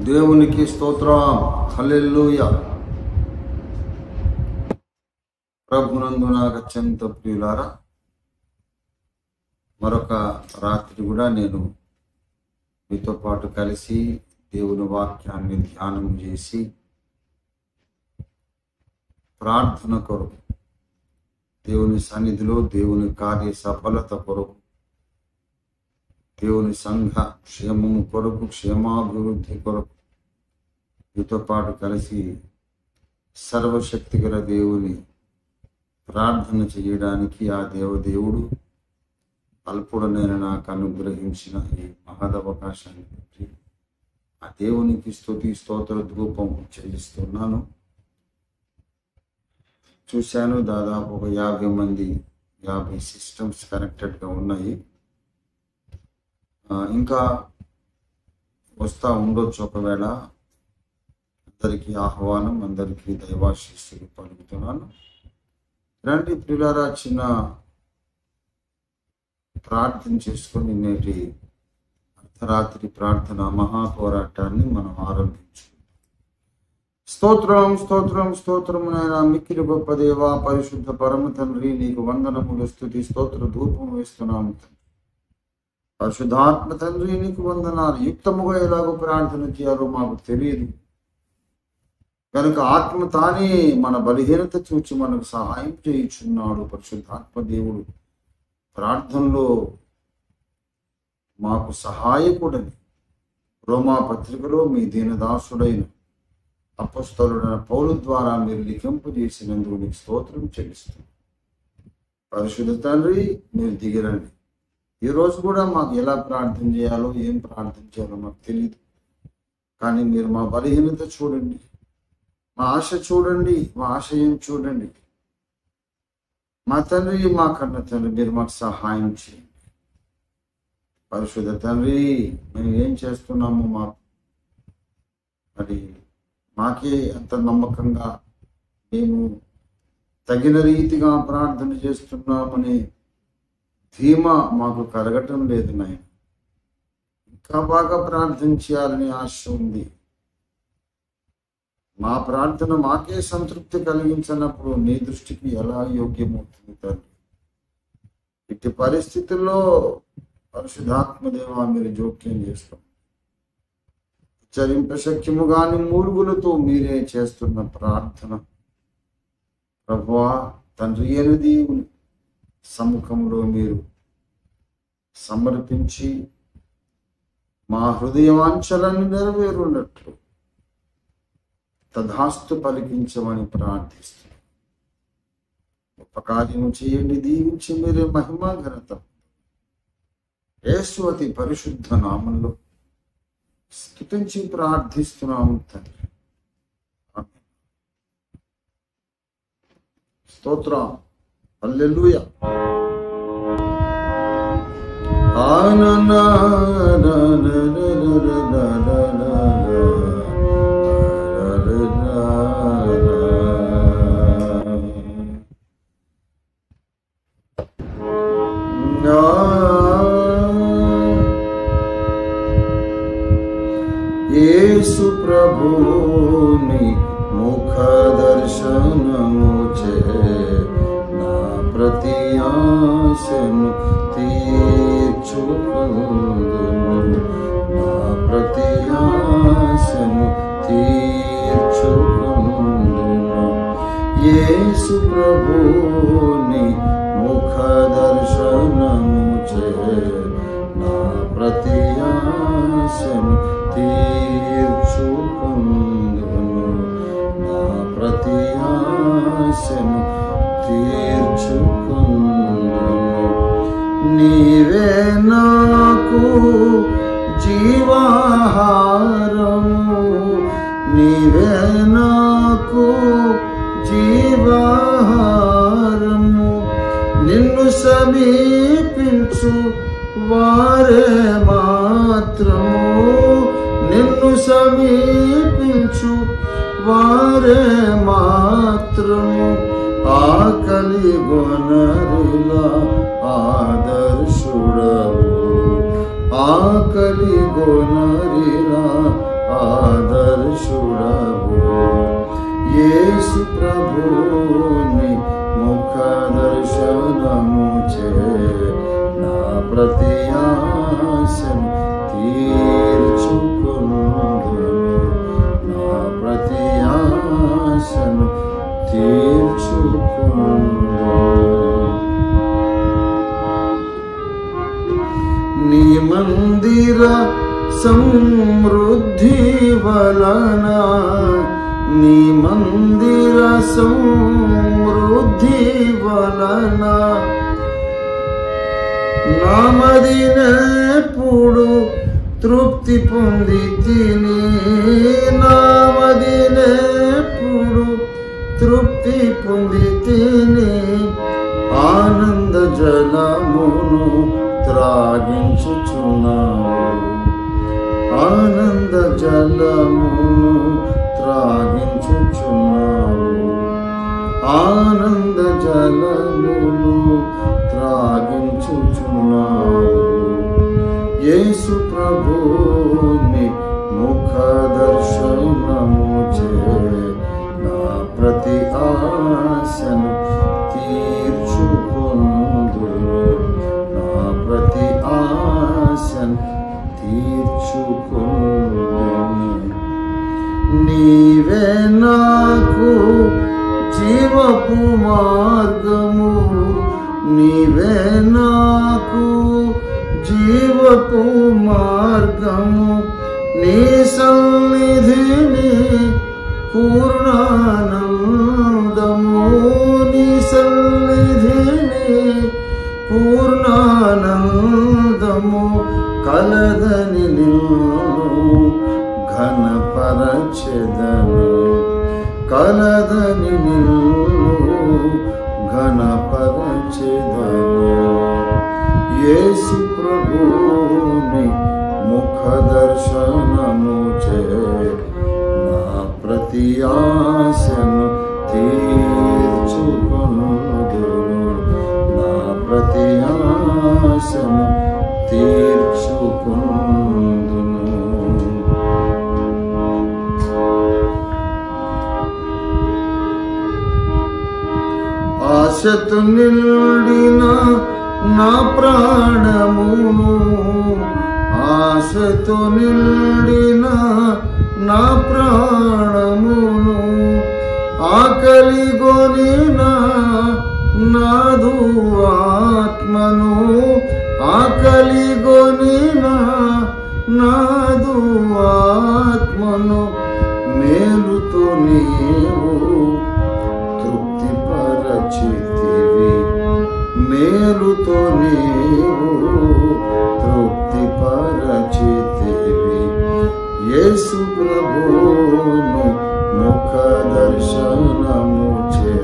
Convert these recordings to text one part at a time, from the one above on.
దేవునికి స్తోత్రం. హల్లెలూయా. ప్రభునందు నాకు అత్యంత ప్రియులారా, మరొక రాత్రి కూడా నేను మీతో పాటు కలిసి దేవుని వాక్యాన్ని ధ్యానం చేసి ప్రార్థన కొరకు, దేవుని సన్నిధిలో దేవుని కార్య సఫలత కొరకు, దేవుని సంఘ క్షేమము కొరకు, క్షేమాభివృద్ధి కొరకు మీతో పాటు కలిసి సర్వశక్తి గల దేవుని ప్రార్థన చేయడానికి ఆ దేవదేవుడు అల్పుడనైన నాకు అనుగ్రహించిన ఈ మహదవకాశాన్ని బట్టి ఆ దేవునికి స్తుతి స్తోత్ర ధూపం చెల్లిస్తున్నాను. చూశాను, దాదాపు ఒక 50 సిస్టమ్స్ కనెక్టెడ్గా ఉన్నాయి. ఇంకా వస్తూ ఉండొచ్చు. ఒకవేళ అందరికీ ఆహ్వానం, అందరికీ దైవాశీస్సులు పలుకుతున్నాను. రండి ప్రియులారా, చిన్న ప్రార్థన చేసుకొని నేటి అర్ధరాత్రి ప్రార్థన మహాపోరాటాన్ని మనం ఆరంభించు. స్తోత్రం స్తోత్రం స్తోత్రం నాయన, మిక్కిలి గొప్ప దేవా, పరిశుద్ధ పరమ తండ్రి, నీకు వందనములు, స్తుతి స్తోత్ర ధూపం వేస్తున్నాము. పరిశుద్ధాత్మ తండ్రి, నీకు వందనాలు. యుక్తముగా ఎలాగో ప్రార్థన చేయాలో మాకు తెలియదు కనుక ఆత్మ తానే మన బలహీనత చూచి మనకు సహాయం చేయుచున్నాడు. పరిశుద్ధాత్మ దేవుడు ప్రార్థనలో మాకు సహాయకుడని రోమా పత్రికలో మీ దీనదాసుడైన అపొస్తలుడైన పౌలు ద్వారా మీరు లిఖింపజేసినందుకు నీకు స్తోత్రం చెల్లిస్తున్నాం. పరిశుద్ధ తండ్రి, మీరు దిగిరండి. ఈరోజు కూడా మాకు ఎలా ప్రార్థన చేయాలో, ఏం ప్రార్థన చేయాలో మాకు తెలియదు, కానీ మీరు మా బలహీనత చూడండి, మా ఆశ చూడండి, మా ఆశయం చూడండి. మా తండ్రి, మా కన్న తండ్రి, మీరు మాకు సహాయం చేయండి. పరిశుద్ధ తండ్రి, మేము ఏం చేస్తున్నాము మరి మాకే అంత నమ్మకంగా మేము తగిన రీతిగా ప్రార్థన చేస్తున్నామని ధీమా మాకు కలగటం లేదు నాయన. ఇంకా బాగా ప్రార్థన చేయాలని ఆశ ఉంది. మా ప్రార్థన మాకే సంతృప్తి కలిగించినప్పుడు నీ దృష్టికి ఎలా యోగ్యమవుతుంది తండ్రి? ఇట్టి పరిస్థితుల్లో పరిశుద్ధాత్మదేవా, మీరు జోక్యం చేసుకోండి. ఉచ్చరింపశక్యము గాని మూలుగులతో మీరే చేస్తున్న ప్రార్థన ప్రభువా తండ్రి అయిన దేవుని సముఖంలో మీరు సమర్పించి మా హృదయవాంఛలను నెరవేరున్నట్లు తధాస్తు పలికించమని ప్రార్థిస్తున్నాం. గొప్ప కార్యము చేయండి, దీవించి మీరే మహిమా ఘనత యేసు అతి పరిశుద్ధ నామంలో స్తుతించి ప్రార్థిస్తున్నాము తండ్రి. ఆమేన్. స్తోత్రం. హల్లెలూయా. యేసు ప్రభుని ముఖ దర్శనము చే నా ప్రతి ఆశను తీర్చుకొందును, నా ప్రతి ఆశను తీర్చుకొందును. యేసు ప్రభుని ముఖ దర్శనము చే నా ప్రతి ఆశను తీర్చుకొందును, నా ప్రతి ఆశను తీర్చుకొందును. నీవే నాకు జీవాహారము, నీవే నాకు జీవాహారము. నిన్ను సమీపించు వారే మాత్రము, నిన్ను సమీపించు వారే మాత్రము ఆకలి గొనరిలా ఆదర్శుడవు, ఆకలి గొనరిలా యేసు ప్రభుని ముఖ దర్శనము చే నా ప్రతి ఆశను తీర్చుకొనుదును, నా ప్రతి ఆశను తీర్చుకొనుదును. నీ మందిర సమృద్ధి వలన, నీ మందిర సమృద్ధి వలన నామదినెప్పుడు తృప్తి పొంది తిని, నామదినెప్పుడు తృప్తి పొంది తిని, ఆనంద జలమును త్రాగించుచున్నావు, ఆనంద జలమును త్రాగించుచున్నావు, ఆనంద జలమును త్రాగించుచున్నావు. యేసు ప్రభుని ముఖ దర్శనము చే నా ప్రతి ఆశను తీర్చుకొనుదును, నా ప్రతి ఆశను తీర్చుకొనుదును. నీవే నాకు జీవపు మార్గము, నీవే నాకు జీవపు మార్గము, నీ సన్నిధిని పూర్ణానందము, నీ సన్నిధిని పూర్ణానందము కలదని నిన్ను ఘనపరచెదను, కలదని నిన్ను ఘనపరచెదను. యేసు ప్రభుని ముఖ దర్శనము చే నా ప్రతి ఆశను తీర్చుకొనుదును, నా ప్రతి ఆశను తీర్చుకొనుదును. ఆశతో నిండిన నా ప్రాణమును, ఆశతో నిండిన నా ప్రాణమును, ఆకలిగొనిన నాదు ఆత్మను, ఆకలిగొనిన నాదు ఆత్మను, మేలుతో నీవు తృప్తిపరచితివి, మేలుతో నీవు తృప్తిపరచితివి. యేసు ప్రభుని ముఖ దర్శనము చే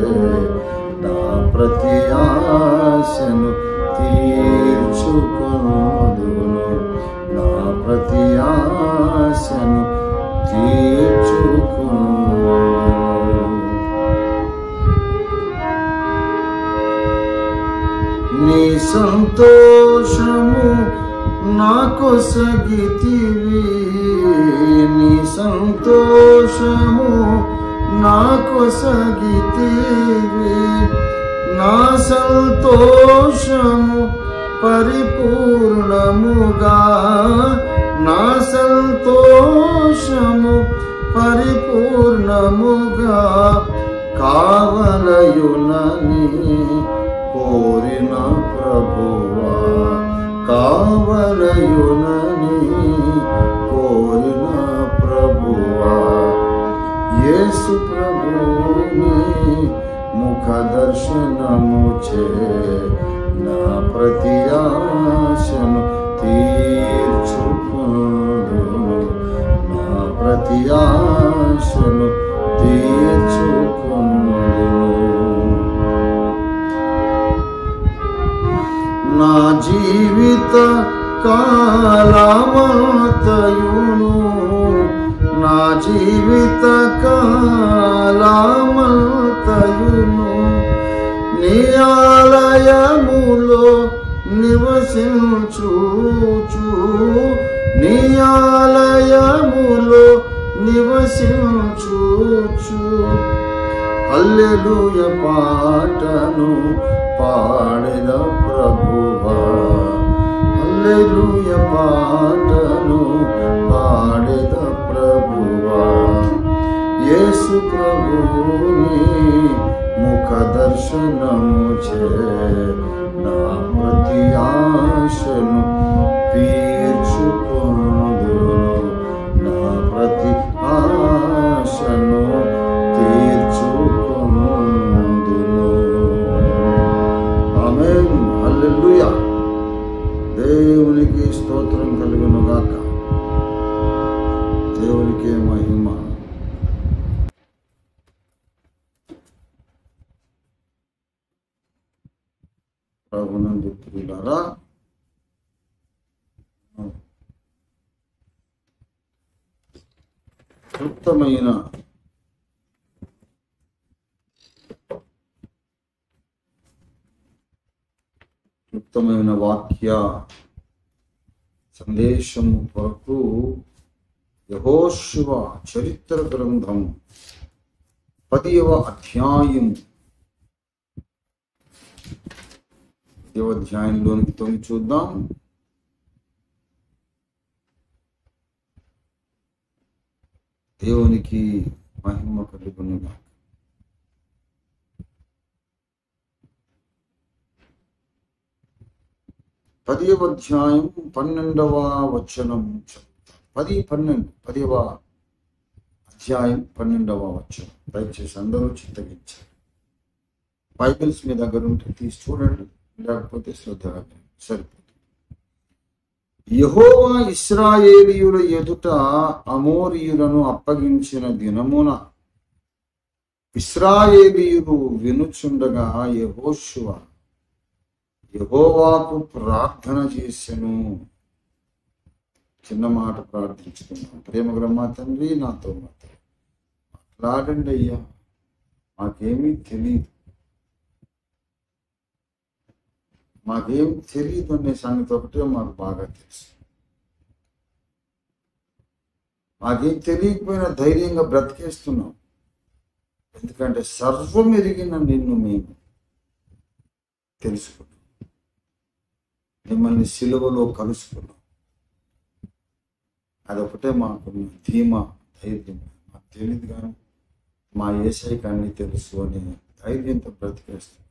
నా ప్రతి ఆశను తీర్చుకొనుదును, నా ప్రతి ఆశను తీర్చుకొనుదును. నీ సంతోషము నాకొసగితివి, నీ సంతోషము నాకొసగితివి, నా సంతోషము పరిపూర్ణముగా, నా సంతోషము పరిపూర్ణముగా కావలయునని కోరిన ప్రభువా, కావలయునని కోరిన ప్రభువా. యేసు ప్రభుని ముఖ దర్శనము చే నా ప్రతి ఆశను తీర్చుకొనుదును, నా ప్రతి ఆశను తీర్చుకొనుదును. నా జీవిత కాలమంతయును, నా జీవిత కాలమంతయును నీ ఆలయములో నివసించుచు, నీ ఆలయములో నివసించుచు హల్లెలూయ పాటను పాడెద ప్రభువా, హల్లెలూయ పాటను పాడెద ప్రభువా. యేసు ప్రభుని ముఖ దర్శనము చే నా ప్రతి ఆశను తీర్చుకొందును, నా ప్రతి ఆశను తీర్చుకొందును. ఆమేన్. హల్లెలూయా. దేవునికి స్తోత్రం కలుగును గాక. దేవునికే మహిమ. ప్రభునందు ప్రియులారా, క్లుప్తమైన వాక్య సందేశము కొరకు యెహోషువ చరిత్ర గ్రంథం 10వ అధ్యాయం, 10వ అధ్యాయంలోనికి తొంగి చూద్దాం. దేవునికి మహిమ కలుగునుగా. పదవ అధ్యాయం 12వ వచనం. 10వ అధ్యాయం 12వ వచనం. దయచేసి అందరూ చిత్తగించారు. బైబిల్స్ మీ దగ్గర ఉంటే తీసి చూడండి, లేకపోతే శ్రద్ధగా సరిపోతుంది. యెహోవా ఇశ్రాయేలీయుల ఎదుట అమోరీయులను అప్పగించిన దినమున ఇశ్రాయేలీయులు వినుచుండగా యెహోషువ యెహోవాకు ప్రార్థన చేసెను. చిన్న మాట ప్రార్థించుకున్నాం. ప్రేమ గ్రహ్మ తండ్రి, నాతో మాట్లాడండి అయ్యా, మాకేమీ తెలియదు, అనే సంగతి ఒకటే మాకు బాగా తెలుసు. మాకేం తెలియకపోయినా ధైర్యంగా బ్రతికేస్తున్నాం. ఎందుకంటే సర్వం ఎరిగిన నిన్ను మేము తెలుసుకున్నాం, మిమ్మల్ని సిలువలో కలుసుకున్నాం. అదొకటే మాకున్న ధీమా, ధైర్యం. మాకు తెలియదు కానీ మా యేసయ్యకి అన్నీ తెలుసు అనే ధైర్యంతో బ్రతికేస్తున్నాం.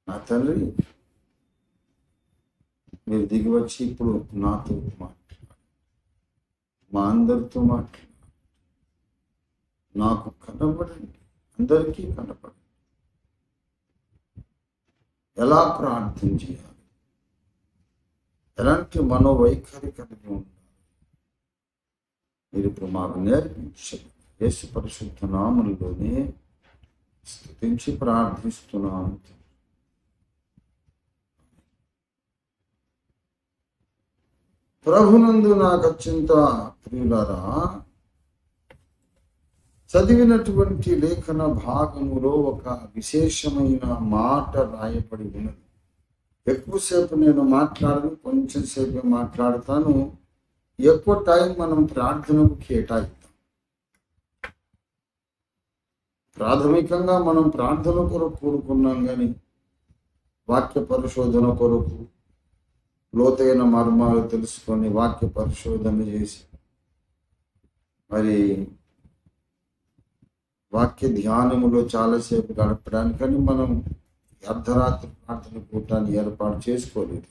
నా తండ్రి, మీరు దిగి వచ్చి ఇప్పుడు నాతో మాట్లాడు, మా అందరితో మాట్లాడు, నాకు కనపడండి, అందరికీ కనపడండి. ఎలా ప్రార్థన చేయాలి, ఎలాంటి మనోవైఖరి కలిగి ఉండాలి, మీరు ఇప్పుడు మాకు నేర్పించండి. యేసు పరిశుద్ధ నామములోనే స్తుతించి ప్రార్థిస్తున్నాను. ప్రభునందు నాకు అత్యంత ప్రియులారా, చదివినటువంటి లేఖన భాగములో ఒక విశేషమైన మాట రాయబడి ఉన్నది. ఎక్కువసేపు నేను మాట్లాడను, కొంచెం సేపు మాట్లాడతాను. ఎక్కువ టైం మనం ప్రార్థనకు కేటాయిద్దాం. ప్రాథమికంగా మనం ప్రార్థన కొరకు కూడుకున్నాం, కానీ వాక్య పరిశోధన కొరకు లోతైన మర్మాలు తెలుసుకొని వాక్య పరిశోధన చేసి మరి వాక్య ధ్యానములో చాలాసేపు గడపడానికని మనం అర్ధరాత్రి ప్రార్థన కూటాన్ని ఏర్పాటు చేసుకోలేదు.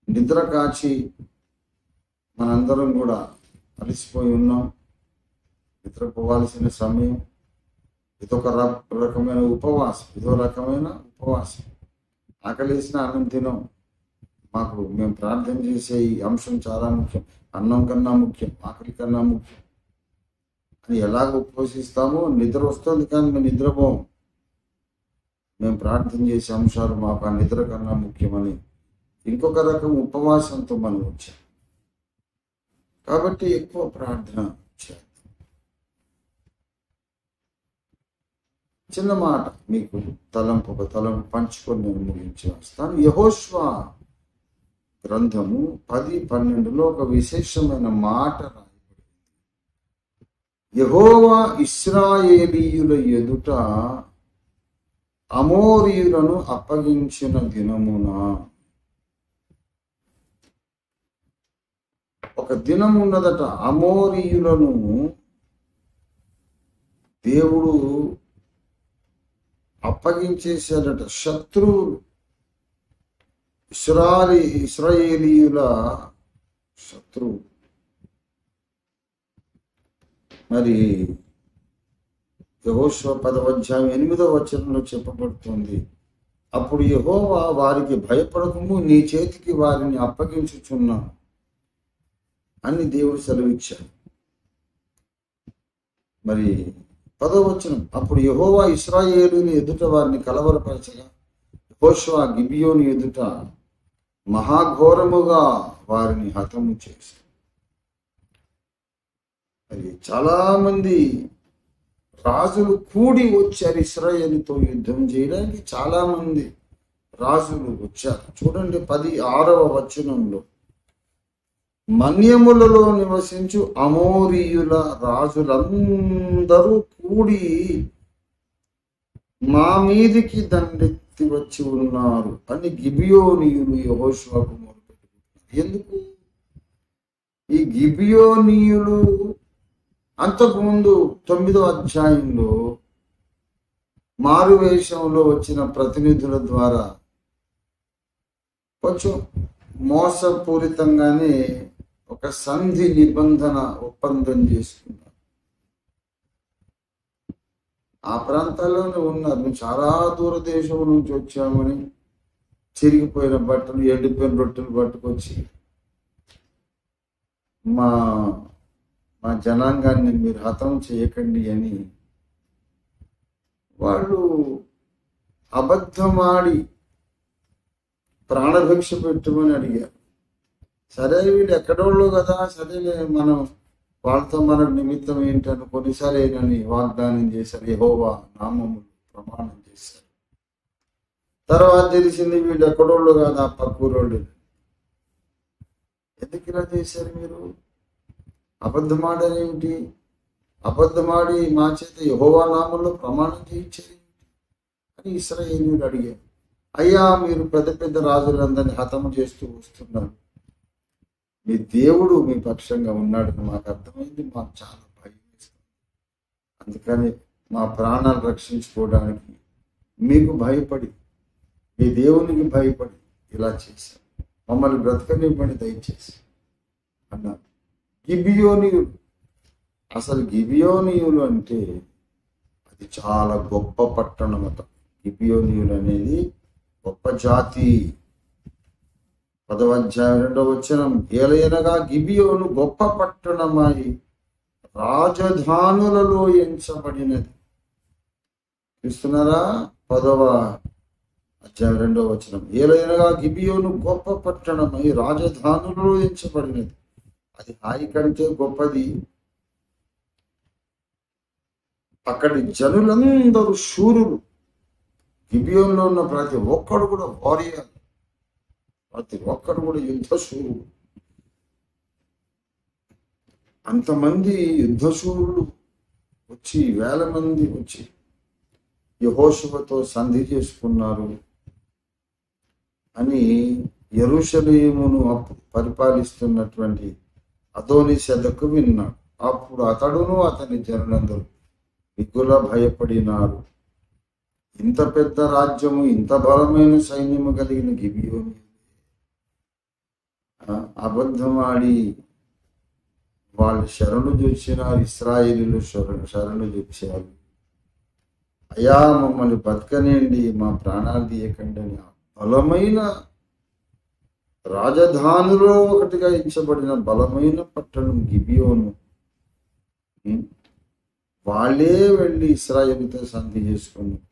నిద్ర కాచి మనందరం కూడా అలసిపోయి ఉన్నాం. నిద్రపోవాల్సిన సమయం. ఇదొక రకమైన ఉపవాసం, ఆకలేసిన అన్నం తినం. మేము ప్రార్థన చేసే ఈ అంశం చాలా ముఖ్యం. అన్నం కన్నా ముఖ్యం, ఆకలి కన్నా ముఖ్యం అని ఎలాగ ఉపవసిస్తామో నిద్ర వస్తుంది, కానీ మేము నిద్రపోం. మేము ప్రార్థన చేసే అంశాలు మాకు ఆ నిద్ర కన్నా ముఖ్యమని ఇంకొక రకం ఉపవాసంతో మనం వచ్చాం. కాబట్టి ఎక్కువ ప్రార్థన చేద్దాం. చిన్న మాట మీకు తలంపు పంచుకొని నేను ముగించి వస్తాను. యెహోషువ గ్రంథము 10:12లో ఒక విశేషమైన మాట రాయబడింది. యెహోవా ఇశ్రాయేలీయుల ఎదుట అమోరీయులను అప్పగించిన దినమున, ఒక దినం ఉన్నదట. అమోరీయులను దేవుడు అప్పగించేశాడట. శత్రువులు, ఇశ్రాయేలీయుల శత్రువు. మరి యెహోషువ 10:8 చెప్పబడుతుంది, అప్పుడు యెహోవా వారికి భయపడకము, నీ చేతికి వారిని అప్పగించుచున్నాను అని దేవుడు సెలవిచ్చాడు. మరి 10వ అప్పుడు యెహోవా ఇశ్రాయేలుని ఎదుట వారిని కలవరపరచగా యెహోషువ గిబియోను ఎదుట మహాఘోరముగా వారిని హతము చేశాడు. మరి చాలా మంది రాజులు కూడి వచ్చారు ఇశ్రాయేలుతో యుద్ధం చేయడానికి. చాలా మంది రాజులు వచ్చారు. చూడండి 16వ మన్యములలో నివసించు అమోరీయుల రాజులందరూ కూడి మా మీదికి దండెత్తి వచ్చి ఉన్నారు అని గిబియోనీయులు యెహోషువకు మొరపెట్టుకున్నారు. ఎందుకు? ఈ గిబియోనీయులు అంతకుముందు 9వ అధ్యాయంలో మారువేషంలో వచ్చిన ప్రతినిధుల ద్వారా కొంచెం మోసపూరితంగానే ఒక సంధి నిబంధన ఒప్పందం చేసుకున్నారు. ఆ ప్రాంతాల్లోనే ఉన్నారు. మేము చాలా దూరదేశం నుంచి వచ్చామని చిరిగిపోయిన బట్టలు, ఎండిపోయిన రొట్టెలు పట్టుకొచ్చి మా జనాంగాన్ని మీరు హతం చేయకండి అని వాళ్ళు అబద్ధమాడి ప్రాణభిక్ష పెట్టమని అడిగారు. సరే వీళ్ళు ఎక్కడోళ్ళు కదా, సరేలే మనం వాళ్ళతో మన నిమిత్తం ఏంటని కొన్నిసార్లు వాగ్దానం చేశారు. యెహోవా నామములు ప్రమాణం చేశారు. తర్వాత తెలిసింది వీళ్ళు ఎక్కడోళ్ళు కదా, పక్కూరోళ్ళు. ఎందుకు ఇలా చేశారు మీరు? అబద్ధమాడనేమిటి? అబద్ధమాడి మా చేత యెహోవా నామంలో ప్రమాణం చేయించారు అని ఇశ్రాయేలీయులు అడిగారు. అయ్యా, మీరు పెద్ద పెద్ద రాజులందరినీ హతము చేస్తూ వస్తున్నారు. మీ దేవుడు మీ పక్షంగా ఉన్నాడని మాకు అర్థమైంది. మాకు చాలా భయం వేస్తుంది. అందుకని మా ప్రాణాలు రక్షించుకోవడానికి మీకు భయపడి, మీ దేవునికి భయపడి ఇలా చేశాం. మమ్మల్ని బ్రతకనివ్వండి దయచేసి అన్నారు. గిబియోనీయులు, అసలు గిబియోనీయులు అంటే అది చాలా గొప్ప పట్టణం అట. గిబియోనీయులు అనేది గొప్ప జాతి. 10:2 ఏలయనగా గిబియోను గొప్ప పట్టణమై రాజధానులలో ఎంచబడినది. చూస్తున్నారా? 10:2 ఏలయనగా గిబియోను గొప్ప పట్టణమై రాజధానులలో ఎంచబడినది. అది హాయి కంటే గొప్పది. అక్కడి జనులందరూ శూరులు. గిబియోన్లో ఉన్న ప్రతి ఒక్కడు కూడా వారియర్, ప్రతి ఒక్కడు కూడా యుద్ధశూరుడు. అంతమంది యుద్ధశూరులు వచ్చి, వేల మంది వచ్చి యెహోషువతో సంధి చేసుకున్నారు అని యెరూషలేమును పరిపాలిస్తున్నటువంటి అదోనీసెదెకు విన్నాడు. అప్పుడు అతడును అతని జనులందరూ మిగుల భయపడినారు. ఇంత పెద్ద రాజ్యము, ఇంత బలమైన సైన్యము కలిగిన గిబియోను అబద్ధమాడి వాళ్ళు శరణు చూసినారు. ఇశ్రాయేలీయులు శరణు చూశారు. అయ్యా, మమ్మల్ని బతకనేయండి, మా ప్రాణాలు తీయకండి అని బలమైన రాజధానిలో ఒకటిగా ఎంచబడిన బలమైన పట్టణం గిబియోను. వాళ్ళే వెళ్ళి ఇశ్రాయేలుతో సంధి చేసుకున్నారు.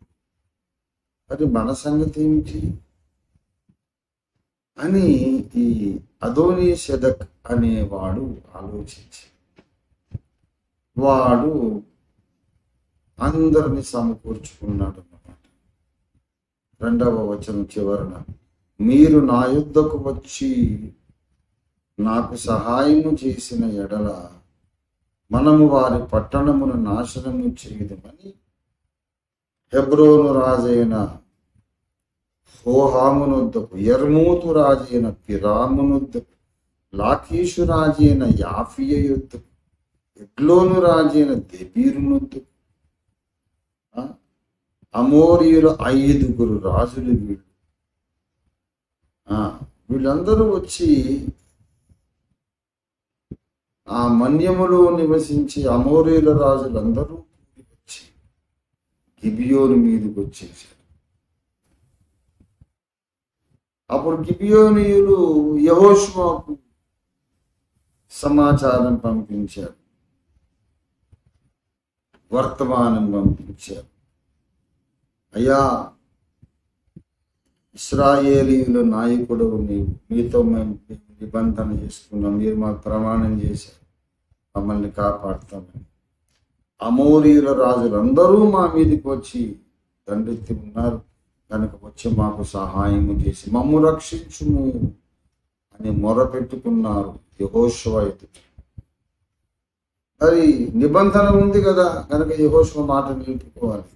అది మన సంగతి ఏమిటి అని ఈ అదోనీసెదెక్ అనేవాడు ఆలోచించి వాడు అందరిని సమకూర్చుకున్నాడు అన్నమాట. 2వ చివరన, మీరు నా యుద్ధకు వచ్చి నాకు సహాయము చేసిన ఎడల మనము వారి పట్టణమును నాశనము చేయదమని హెబ్రోను రాజైన హోహామునొద్దకు, యర్మూతు రాజైన పిరామునొద్దకు, లాకీషు రాజైన యాఫియ యొద్దకు, ఎగ్లోను రాజైన దెబీరునొద్దకు, అమోరీయుల 5 రాజులు వీళ్ళందరూ వచ్చి ఆ మన్యములో నివసించి అమోరీయుల రాజులందరూ వచ్చి గిబియోను మీదకి వచ్చేసారు. అప్పుడు గిబియోనీయులు యెహోషువకు సమాచారం పంపించారు, వర్తమానం పంపించారు. అయ్యా, ఇశ్రాయేలీయుల నాయకుడు మీతో మేము నిబంధన చేసుకున్నాం, మీరు మాకు ప్రమాణం చేశారు మమ్మల్ని కాపాడుతామని. అమోరీయుల రాజులందరూ మా మీదకి వచ్చి దండెత్తి ఉన్నారు కనుక వచ్చి మాకు సహాయము చేసి మమ్ము రక్షించుము అని మొరపెట్టుకున్నారు యెహోషువ ఎదుట. మరి నిబంధన ఉంది కదా కనుక యెహోషువ మాట నిలుపుకోవాలి.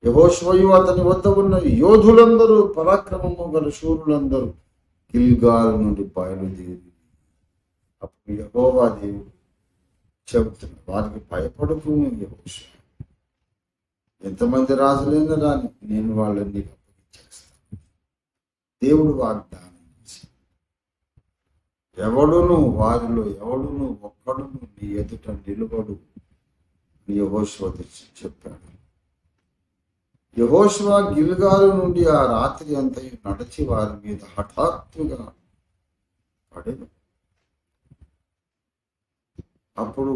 యెహోషువయు అతని వద్ద ఉన్న యోధులందరూ, పరాక్రమము గల శూరులందరూ గిల్గాలు నుండి బయలుదేరి. అప్పుడు యెహోవా దేవుడు చెబుతున్నాడు, వారికి భయపడకు యెహోషువ, ఎంతమంది రాజులైనా రాని నేను వాళ్ళని అప్పగించేస్తాను. దేవుడు వాగ్దానం చేసి వారిలో ఎవడును ఒక్కడును నీ ఎదుట నిలబడు అని యెహోషువ చెప్పాడు. యెహోషువ గిల్గాలు నుండి ఆ రాత్రి అంతయు నడిచి వారి మీద హఠాత్తుగా పడెను. అప్పుడు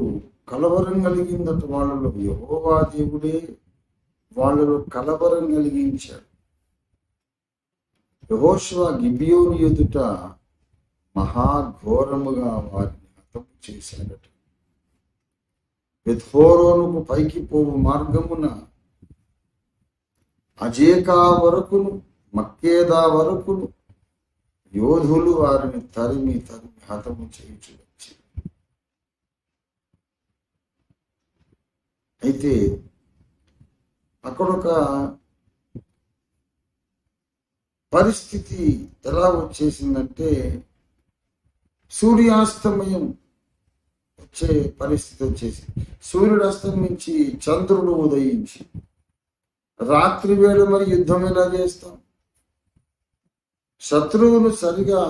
కలవరం కలిగిందట వాళ్ళలో. యెహోవా దేవుడే వాళ్ళలో కలవరం కలిగించాడు. యెహోషువ గిబియోను ఎదుట మహాఘోరముగా వారిని హతము చేశాడట. బెత్హోరోనుకు పైకి పోవు మార్గమున అజేకా వరకును మక్కేదా వరకును యోధులు వారిని తరిమి హతము చేయించు వచ్చి. అయితే అక్కడొక పరిస్థితి ఎలా వచ్చేసిందంటే, సూర్యాస్తమయం వచ్చే పరిస్థితి వచ్చేసింది. సూర్యుడు అస్తమించి చంద్రుడు ఉదయించి రాత్రి వేళ మరి యుద్ధం ఎలా చేస్తాం? శత్రువును సరిగా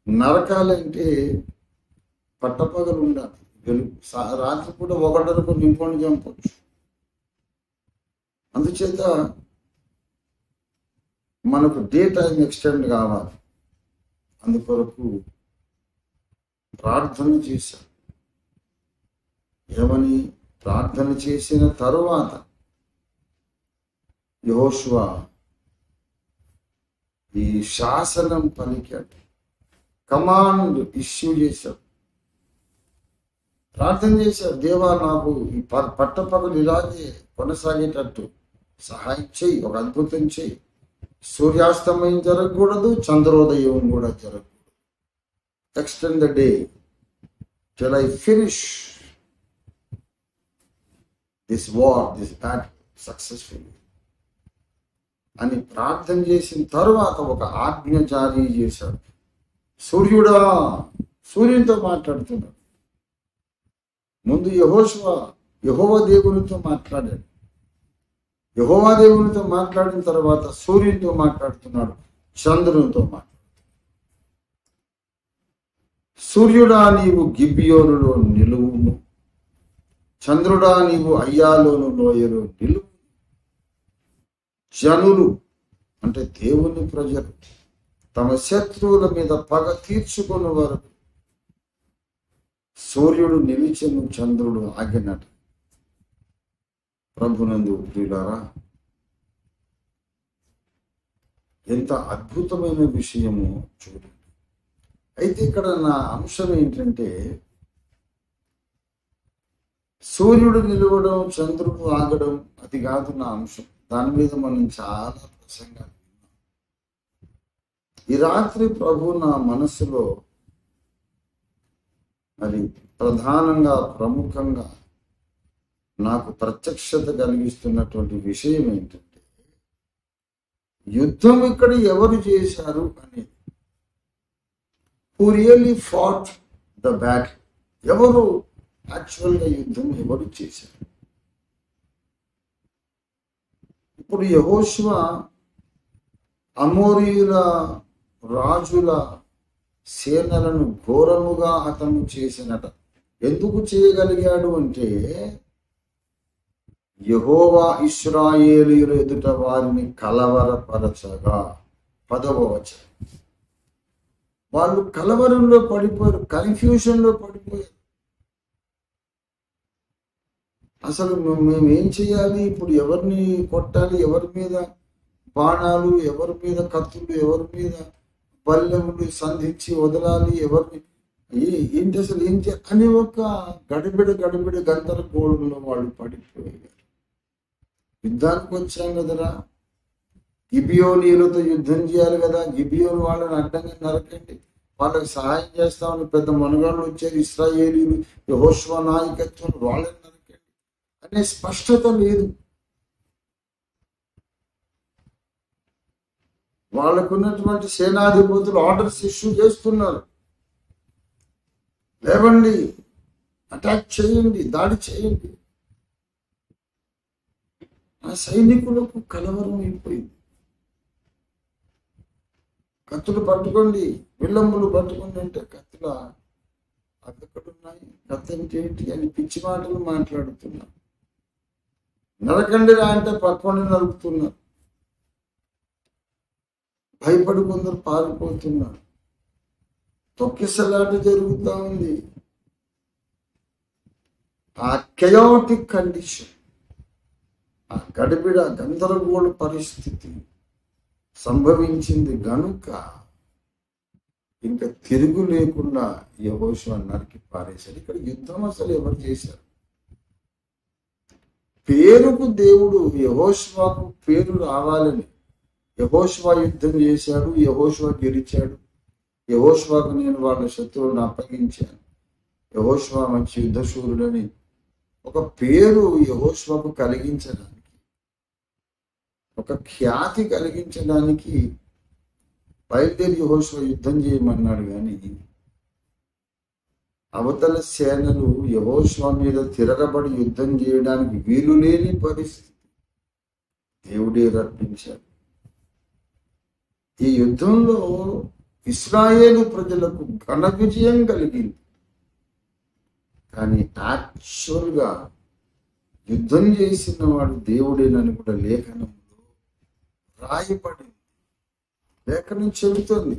నరకాలంటే పట్టపగలు ఉండాలి. రాత్రిపూట ఒకటరకు నింపుకొని చంపొచ్చు. అందుచేత మనకు డే టైం ఎక్స్టెండ్ కావాలి. అందుకొరకు ప్రార్థన చేశాం. ఏమని ప్రార్థన చేసిన తరువాత యెహోషువ ఈ శాసనం పలికాడు, కమాండ్ ఇష్యూ చేశాడు. ప్రార్థన చేశాడు, దేవా నాకు ఈ పట్టపగలు ఇలాగే కొనసాగేటట్టు సహాయం చేయి, ఒక అద్భుతం చేయి. సూర్యాస్తమయం జరగకూడదు, చంద్రోదయం కూడా జరగకూడదు. Extend the day till I finish this war, this battle successfully అని ప్రార్థన చేసిన తరువాత ఒక ఆజ్ఞ జారీ చేశాడు. సూర్యుడా, సూర్యునితో మాట్లాడుతున్నాడు. ముందు యెహోవా దేవునితో మాట్లాడాడు. యెహోవా దేవునితో మాట్లాడిన తర్వాత సూర్యునితో మాట్లాడుతున్నాడు, చంద్రునితో మాట్లాడుతున్నాడు. సూర్యుడా నీవు గిబియోనులో నిలువుము, చంద్రుడా నీవు అయ్యాలోను లోయలో నిలువు. జనులు అంటే దేవుని ప్రజలు తమ శత్రువుల మీద పగ తీర్చుకున్న వరకు సూర్యుడు నిలిచెను, చంద్రుడు ఆగినట. ప్రభునందు ప్రియులారా, ఎంత అద్భుతమైన విషయము చూడండి. అయితే ఇక్కడ నా అంశం ఏంటంటే, సూర్యుడు నిలవడం, చంద్రుడు ఆగడం అది కాదు నా అంశం. దాని మీద మనం చాలా ప్రసంగాలు విన్నాం. ఈ రాత్రి ప్రభు నా మనసులో మరి ప్రధానంగా ప్రముఖంగా నాకు ప్రత్యక్షత కలిగిస్తున్నటువంటి విషయం ఏంటంటే, యుద్ధం ఇక్కడ ఎవరు చేశారు అనేది. Who really fought the battle, ఎవరు యాక్చువల్గా యుద్ధం ఎవరు చేశారు. ఇప్పుడు యెహోషువ అమోరీయుల రాజుల సేనలను ఘోరముగా హతము చేసినట. ఎందుకు చేయగలిగాడు అంటే, యెహోవా ఇశ్రాయేలీయుల ఎదుట వారిని కలవరపరచగా. 10వ వచనం. వాళ్ళు కలవరంలో పడిపోయారు, కన్ఫ్యూషన్లో పడిపోయారు. అసలు మేమేం చేయాలి, ఇప్పుడు ఎవరిని కొట్టాలి, ఎవరి మీద బాణాలు, ఎవరి మీద కత్తులు, ఎవరి మీద బల్లెములు సంధించి వదలాలి, ఎవరిని ఏంటి అసలు ఏం అని ఒక గడిబిడ గందరగోళంలో వాళ్ళు పడిపోయారు. యుద్ధానికి వచ్చాం కదరా, గిబియోనీయులతో యుద్ధం చేయాలి కదా, గిబియోను వాళ్ళని అడ్డంగా నరకండి, వాళ్ళకి సహాయం చేస్తామని పెద్ద మనగాళ్ళు వచ్చారు ఇశ్రాయేలీయులు, యెహోషువ నాయకత్వం, వాళ్ళని నరకండి అనే స్పష్టత లేదు. వాళ్ళకున్నటువంటి సేనాధిపతులు ఆర్డర్స్ ఇష్యూ చేస్తున్నారు, లేవండి, అటాక్ చేయండి, దాడి చేయండి. ఆ సైనికులకు కలవరం అయిపోయింది. కత్తులు పట్టుకోండి, విల్లంబులు పట్టుకోండి అంటే కత్తుల అవి ఎక్కడున్నాయి, కత్తి ఏంటి అని పిచ్చి మాటలు మాట్లాడుతున్నారు. నరకండి రా అంటే పక్కన నరుకుతున్నారు. భయపడి కొందరు పారిపోతున్నారు. తొక్కిసలాట జరుగుతూ ఉంది. ఆ కెయాటిక్ కండిషన్, ఆ గడిబిడ గందరగోళ పరిస్థితి సంభవించింది గనుక ఇంకా తిరుగు లేకుండా యెహోషువ నరికి పారేశాడు. ఇక్కడ యుద్ధం అసలు ఎవరు చేశారు? పేరుకు దేవుడు యెహోషువకు పేరు రావాలని యెహోషువ యుద్ధం చేశాడు, యెహోషువ గెలిచాడు, యెహోషువకు నేను వాళ్ళ శత్రువులను అప్పగించాను, యెహోషువ మంచి యుద్ధశూరుడని ఒక పేరు యెహోషువకు కలిగించడానికి, ఒక ఖ్యాతి కలిగించడానికి బయలుదేరి యెహోషువ యుద్ధం చేయమన్నాడు. కానీ అవతల సేనలు యెహోషువ మీద తిరగబడి యుద్ధం చేయడానికి వీలు లేని పరిస్థితి దేవుడే రప్పించాడు. ఈ యుద్ధంలో ఇశ్రాయేలు ప్రజలకు ఘన విజయం కలిగింది. కానీ యాక్చువల్గా యుద్ధం చేసిన వాడు దేవుడేనని కూడా లేఖనంలో రాయబడింది. లేఖనం చెబుతుంది,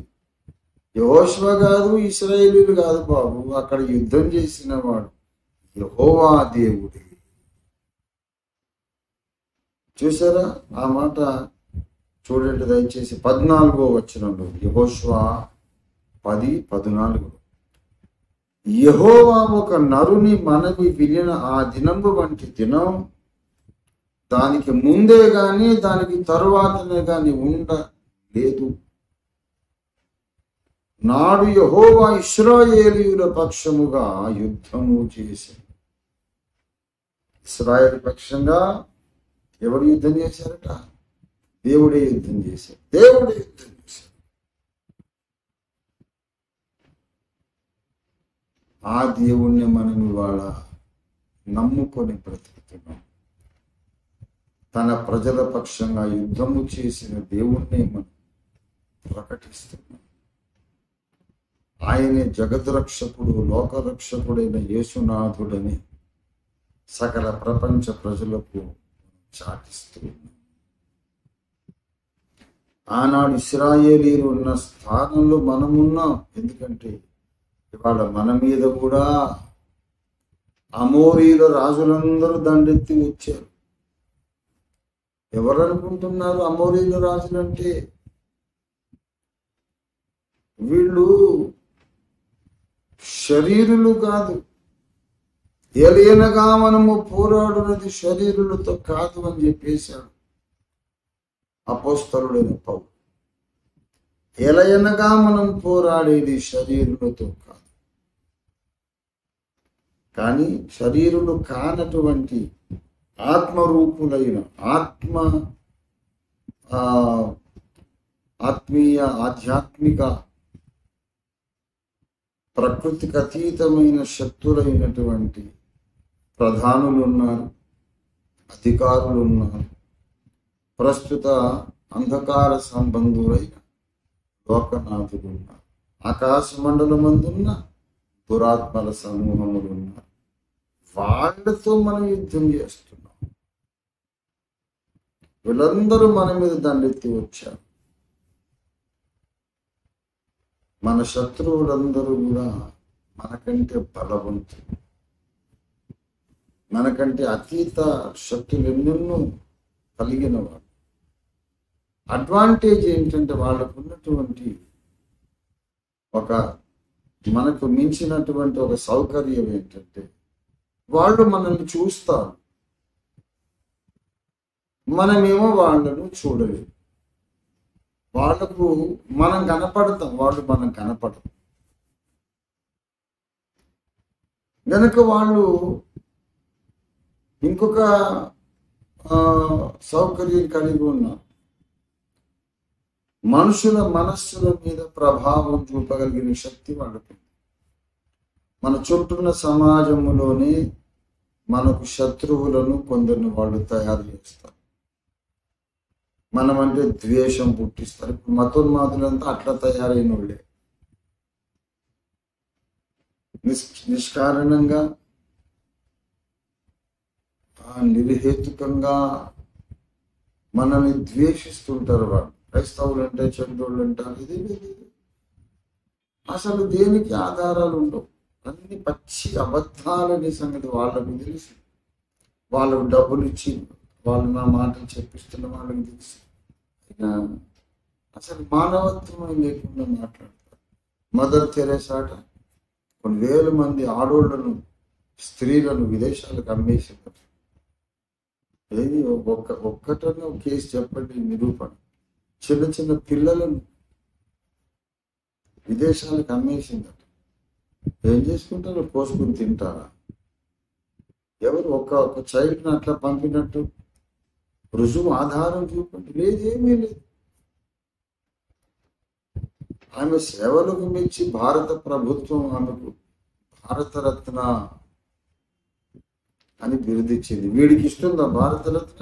యెహోషువ కాదు, ఇశ్రాయేలీయులు కాదు బాబు, అక్కడ యుద్ధం చేసిన వాడు యెహోవా దేవుడే. చూసారా ఆ మాట? చూడండి దయచేసి 14వ వచనంలో, యెహోషువ 10:14. యెహోవా ఒక నరుని మనవి వినిన ఆ దినము వంటి దినం దానికి ముందే గాని దానికి తరువాతనే గాని ఉండలేదు. నాడు యెహోవా ఇశ్రాయేలీయుల పక్షముగా యుద్ధము చేశాడు. ఇశ్రాయేలు పక్షంగా ఎవరు యుద్ధం చేశారట? దేవుడే యుద్ధం చేశాడు. దేవుడే యుద్ధం చేశాడు. ఆ దేవుణ్ణి మనం ఇవాళ నమ్ముకొని బ్రతుకుతున్నాం. తన ప్రజల పక్షంగా యుద్ధము చేసిన దేవుణ్ణి మనం ప్రకటిస్తున్నాం. ఆయనే జగద్రక్షకుడు, లోకరక్షకుడైన యేసునాథుడని సకల ప్రపంచ ప్రజలకు చాటిస్తున్నాం. ఆనాడు ఇశ్రాయేలీయులు ఉన్న స్థానంలో మనమున్నాం. ఎందుకంటే ఇవాళ మన మీద కూడా అమోరీల రాజులందరూ దండెత్తి వచ్చారు. ఎవరనుకుంటున్నారు అమోరీల రాజులంటే? వీళ్ళు శరీరులు కాదు. ఎలయనగా మనము పోరాడున్నది శరీరులతో కాదు అని చెప్పేశాడు అపోస్తలుడైన పౌలు. ఎలయనగా మనం పోరాడేది శరీరులతో కాదు. కానీ శరీరులు కానటువంటి ఆత్మరూపులైన ఆత్మీయ ఆధ్యాత్మిక ప్రకృతికి అతీతమైన శక్తులైనటువంటి ప్రధానులు ఉన్నారు, అధికారులు ఉన్నారు, ప్రస్తుత అంధకార సంబంధులైన లోకనాథులు ఉన్నారు, ఆకాశ మండలమందున్న దురాత్మల సమూహములు ఉన్నారు. వాళ్ళతో మనం యుద్ధం చేస్తున్నాం. వీళ్ళందరూ మన మీద దండెత్తి వచ్చారు. మన శత్రువులందరూ కూడా మనకంటే బలవంతులు, మనకంటే అతీత శక్తులు ఎన్నెన్నో కలిగిన వాళ్ళు. అడ్వాంటేజ్ ఏంటంటే వాళ్ళకు ఉన్నటువంటి మనకు మించినటువంటి ఒక సౌకర్యం ఏంటంటే వాళ్ళు మనల్ని చూస్తారు, మనమేమో వాళ్ళను చూడలేము. వాళ్ళకు మనం కనపడతాం, వాళ్ళు మనం కనపడతాం. గనక వాళ్ళు ఇంకొక సౌకర్యం కలిగి ఉన్నారు. మనుషుల మనస్సుల మీద ప్రభావం చూపగలిగిన శక్తి వాళ్ళకు. మన చుట్టూన్న సమాజంలోనే మనకు శత్రువులను కొందరిని వాళ్ళు తయారు చేస్తారు. మనమంటే ద్వేషం పుట్టిస్తారు. ఇప్పుడు మతోన్మాదులంతా అట్లా తయారైన వాళ్ళే. నిష్కారణంగా నిర్హేతుకంగా మనల్ని ద్వేషిస్తుంటారు. వాళ్ళు క్రైస్తవులు అంటే చెడ్డోళ్ళు అంటారు. ఇది అసలు దేనికి ఆధారాలు ఉండవు. అన్ని పచ్చి అబద్ధాలని సంగతి వాళ్ళకు తెలుసు. వాళ్ళకు డబ్బులు ఇచ్చి వాళ్ళు నా మాటలు చెప్పిస్తున్న వాళ్ళకి తెలుసు. అసలు మానవత్వం లేకుండా మాట్లాడతారు. మదర్ తెరేసాట కొన్ని వేల మంది ఆడోళ్లను, స్త్రీలను విదేశాలకు అమ్మేసింది. ఏది ఒక్కటన్నా కేసు చెప్పండి నిరూపణ. చిన్న చిన్న పిల్లలను విదేశాలకు అమ్మేసిందట. ఏం చేసుకుంటారో కోసుకుని తింటారా? ఎవరు ఒక చైల్డ్ని అట్లా పంపినట్టు రుజువు ఆధారం చూపండి. లేదేమీ లేదు. ఆమె సేవలకు మెచ్చి భారత ప్రభుత్వం ఆమెకు భారతరత్న అని బిరుదిచ్చింది. వీడికి ఇస్తుందా భారతరత్న?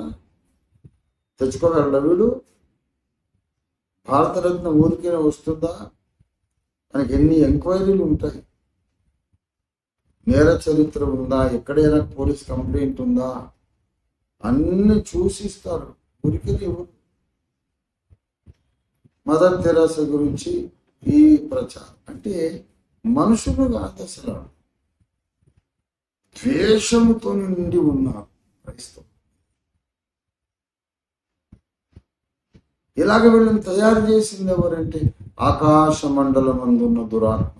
తెచ్చుకోగలడా వీడు? భారతరత్న ఊరికైనా వస్తుందా? మనకి ఎన్ని ఎంక్వైరీలు ఉంటాయి. నేర చరిత్ర ఉందా, ఎక్కడైనా పోలీస్ కంప్లైంట్ ఉందా, అన్ని చూసిస్తారు. ఊరికైనా ఎవరు? మదర్ తెరాసా గురించి ఈ ప్రచారం అంటే మనుషులు కాదు, అసలు ద్వేషముతో నిండి ఉన్నారు క్రైస్తవులు. ఇలాగ వీళ్ళని తయారు చేసింది ఎవరంటే ఆకాశ మండలం అందున్న దురాత్మల.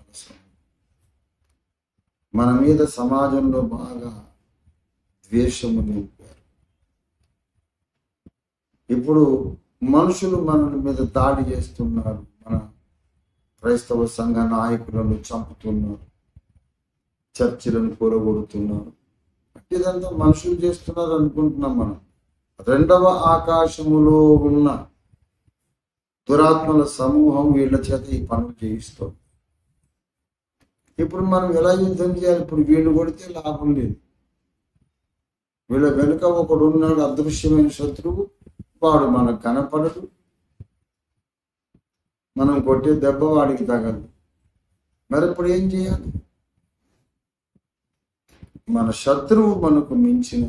మన మీద సమాజంలో బాగా ద్వేషము నింపారు. ఇప్పుడు మనుషులు మన మీద దాడి చేస్తున్నారు. మన క్రైస్తవ సంఘ నాయకులను చంపుతున్నారు, చర్చిలను కూరగొడుతున్నారు. ఇదంతా మనుషులు చేస్తున్నారు అనుకుంటున్నాం మనం. రెండవ ఆకాశములో ఉన్న దురాత్మల సమూహం వీళ్ళ చేత ఈ పనులు చేయిస్తుంది. ఇప్పుడు మనం ఎలా యుద్ధం చేయాలి? ఇప్పుడు వీళ్ళు కొడితే లాభం లేదు. వీళ్ళ వెనుక ఒకడు ఉన్నాడు, అదృశ్యమైన శత్రువు. వాడు మనకు కనపడదు. మనం కొట్టే దెబ్బ వాడికి తగదు. మరి ఇప్పుడు ఏం చేయాలి? మన శత్రువు మనకు మించిన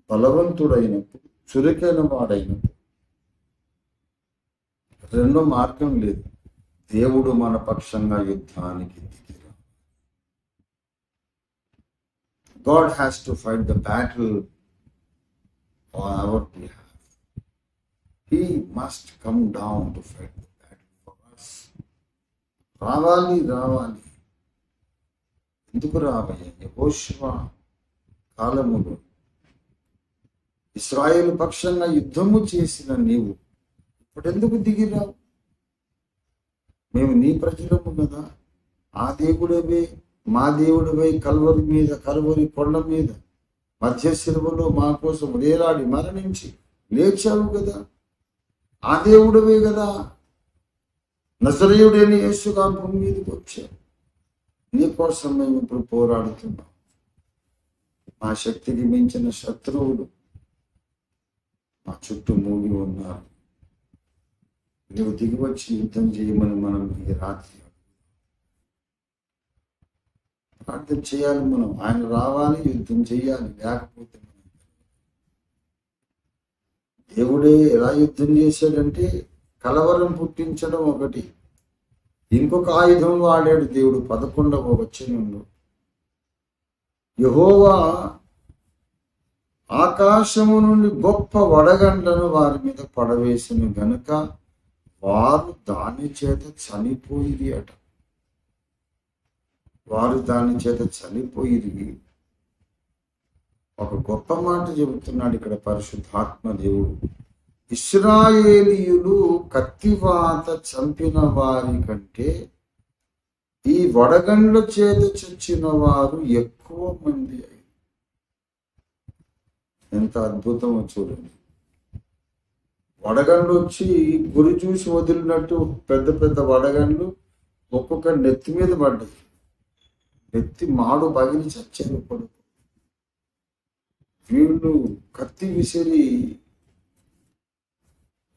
బలవంతుడైనప్పుడు, చురుకైన వాడైనప్పుడు రెండో మార్గం లేదు. దేవుడు మన పక్షంగా యుద్ధానికి దిగిరా. God has to fight the battle on our behalf. He must come down to fight the battle for us. రావాలి. ఎందుకు రావయ్య? యెహోషువ కాలములో ఇశ్రాయేలు పక్షంగా యుద్ధము చేసిన నీవు ఇప్పుడెందుకు దిగిరావు? మేము నీ ప్రజలము కదా. ఆ దేవుడేవే మా దేవుడిపై కల్వరి కొండ మీద మధ్య శిలువలో మా కోసం వేలాడి మరణించి లేచావు కదా, ఆ దేవుడివే కదా. నజరేయుడైన యేసుగా భూమి మీదకి వచ్చావు. నీ కోసం మేము ఇప్పుడు పోరాడుతున్నాం. మా శక్తికి మించిన శత్రువులు మా చుట్టూ మూగి ఉన్నారు. నువ్వు దిగి వచ్చి యుద్ధం చేయమని మనం ఈ రాత్రి ప్రార్థన చేయాలి. మనం ఆయన రావాలి, యుద్ధం చేయాలి. లేకపోతే దేవుడే ఎలా యుద్ధం చేశాడంటే కలవరం పుట్టించడం ఒకటి, ఇంకొక ఆయుధం వాడాడు దేవుడు. 11వ వచనంలో యెహోవా ఆకాశము నుండి గొప్ప వడగండ్లను వారి మీద పడవేసిన గనుక వారు దాని చేత చనిపోయిరి అట. వారు దాని చేత చనిపోయిరి. ఒక గొప్ప మాట చెబుతున్నాడు ఇక్కడ పరిశుద్ధాత్మ దేవుడు. ఇశ్రాయేలీయులు కత్తివాత చంపిన వారి కంటే ఈ వడగండ్ల చేత చచ్చిన వారు ఎక్కువ మంది. ఎంత అద్భుతమో చూడండి. వడగండ్లు వచ్చి గురి చూసి వదిలినట్టు పెద్ద పెద్ద వడగండ్లు ఒక్కొక్క నెత్తి మీద పడ్డాయి. నెత్తి మాడు పగిలి చచ్చారు. ఇప్పుడు వీళ్ళు కత్తి విసిరి